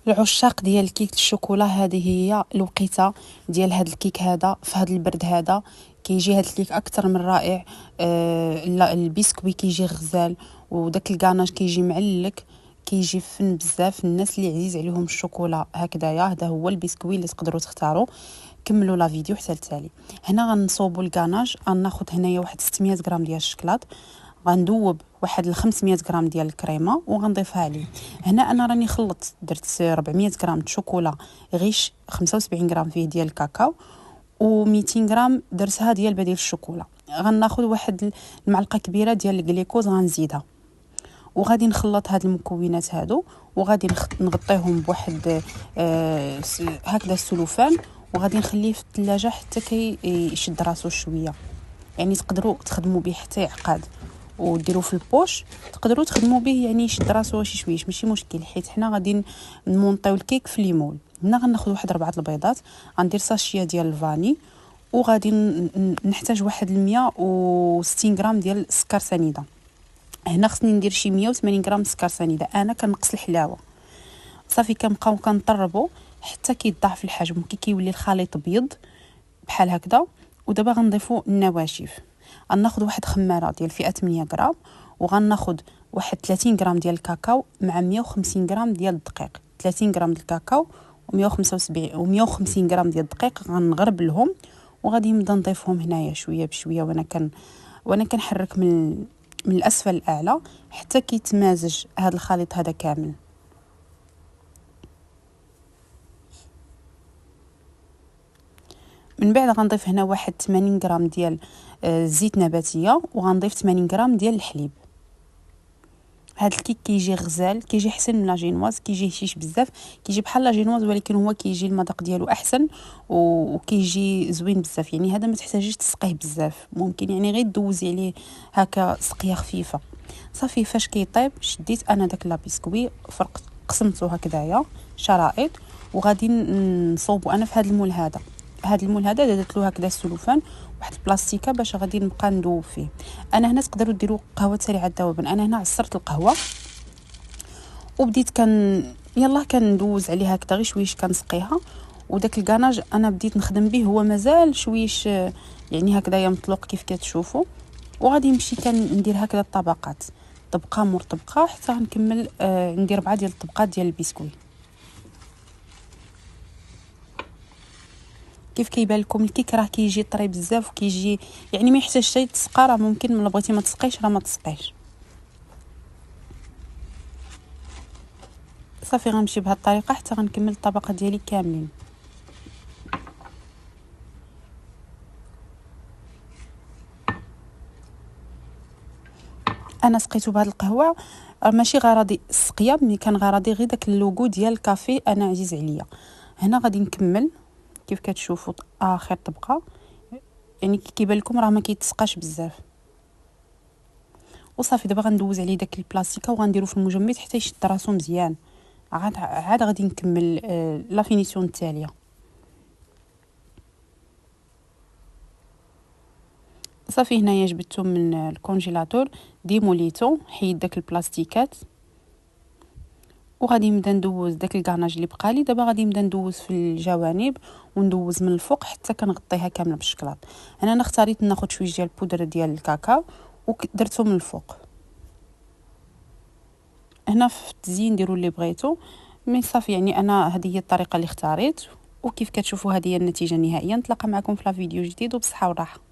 العشاق ديال الكيك الشوكولا، هذه هي الوقيته ديال هذا الكيك. هذا في هذا البرد هذا كيجي هذا الكيك اكثر من رائع. البسكوي كيجي غزال، وداك الكاناج كيجي معلك، كيجي فن بزاف. الناس اللي عزيز عليهم الشوكولا هكذايا، هذا هو البسكوي اللي تقدروا تختاروا. كملوا لا فيديو حتى التالي. هنا غنصوبوا الكاناج، غناخذ هنايا واحد 600 غرام ديال الشكلاط، غندوب واحد 500 غرام ديال الكريمه وغنضيفها عليه. هنا انا راني خلطت، درت 400 غرام شوكولا غيش، 75 غرام فيه ديال الكاكاو، و200 غرام درتها ديال بديل الشوكولا. غناخذ واحد المعلقه كبيره ديال الجليكوز غنزيدها، وغادي نخلط هاد المكونات هادو، وغادي نغطيهم بواحد هكذا السلوفان، وغادي نخليه في الثلاجه حتى يشد راسو شويه. يعني تقدروا تخدموا به حتى يعقد وديروا في البوش، تقدروا تخدموا به يعني يشد راسو شي شويش، ماشي مشكل، حيت حنا غادي نمونطيو الكيك في ليمون. هنا غناخذ واحد 4 البيضات، غندير ساشيه ديال الفاني، وغادي نحتاج واحد 160 غرام ديال السكر سنيده. هنا خصني ندير شي 180 غرام سكر سنيده، انا كنقص الحلاوه. صافي كنبقاو كنطربوا حتى كيضاعف الحجم، كيولي الخليط بيض بحال هكذا. ودابا غنضيفوا النواشف. غناخذ واحد خماره ديال فئه 8 غرام، وغناخذ واحد 30 غرام ديال الكاكاو مع 150 غرام ديال الدقيق. 30 غرام ديال الكاكاو و175 و150 غرام ديال الدقيق غنغربلهم، وغادي نبدا نضيفهم هنايا شويه بشويه، وانا كنحرك من الاسفل الاعلى حتى كيتمازج هذا الخليط هذا كامل. من بعد غنضيف هنا واحد 80 غرام ديال زيت نباتيه، وغنضيف 80 غرام ديال الحليب. هذا الكيك كيجي غزال، كيجي احسن من لاجينواز، كيجي هشيش بزاف، كيجي بحال لاجينواز ولكن هو كيجي المذاق ديالو احسن وكيجي زوين بزاف. يعني هذا ما تحتاجيش تسقيه بزاف، ممكن يعني غير دوزي عليه هكا سقيه خفيفه. صافي فاش كيطيب شديت انا داك لا بسكوي، قسمته هكذايا شرائط، وغادي نصوبو انا في هذا المول هذا. درت له هكذا السلوفان، واحد البلاستيكه باش غادي نبقى ندوب فيه. انا هنا تقدروا ديروا قهوه سريعه الذوبان، انا هنا عصرت القهوه وبديت يلا كندوز عليها هكذا غير شويش كنسقيها. وداك الكاناج انا بديت نخدم به، هو مازال شويش يعني هكذايا مطلوق كيف كتشوفوا. وغادي نمشي كندير هكذا الطبقات، طبقه مور طبقه، حتى غنكمل ندير 4 ديال الطبقات ديال البسكوي. كيف كيبان لكم الكيك راه كيجي طري بزاف، وكيجي يعني ما يحتاج حتى يتسقى، راه ممكن ملي بغيتي ما تسقيش راه ما تسقيش. صافي غنمشي بهذه الطريقه حتى غنكمل الطبقه ديالي كاملين. انا سقيته بهذه القهوه، ماشي غراضي السقيه، مي كان غراضي غير داك اللوغو ديال الكافي انا عزيز عليا. هنا غادي نكمل كيف كتشوفوا اخر طبقه، يعني كيبان لكم راه ما كيتسقاش بزاف. وصافي دابا غندوز عليه داك البلاستيكه وغنديرو في المجمد حتى يشد راسو مزيان. عاد غادي نكمل لا فينيسيون التاليه. صافي هنايا جبدته من الكونجيلاتور، ديموليتو، حيد داك البلاستيكات، وغادي نبدا ندوز داك الكاناج اللي بقالي. دابا غادي نبدا ندوز في الجوانب وندوز من الفوق حتى كنغطيها كامله بالشكلاط. انا اختاريت ناخذ شويه ديال البودره ديال الكاكاو ودرتو من الفوق. هنا في التزيين ديروا اللي بغيتو، مي صافي يعني انا هذه هي الطريقه اللي اختاريت، وكيف كتشوفوا هذه هي النتيجه النهائيه. نتلاقى معكم في لا فيديو جديد وبصحه وراحه.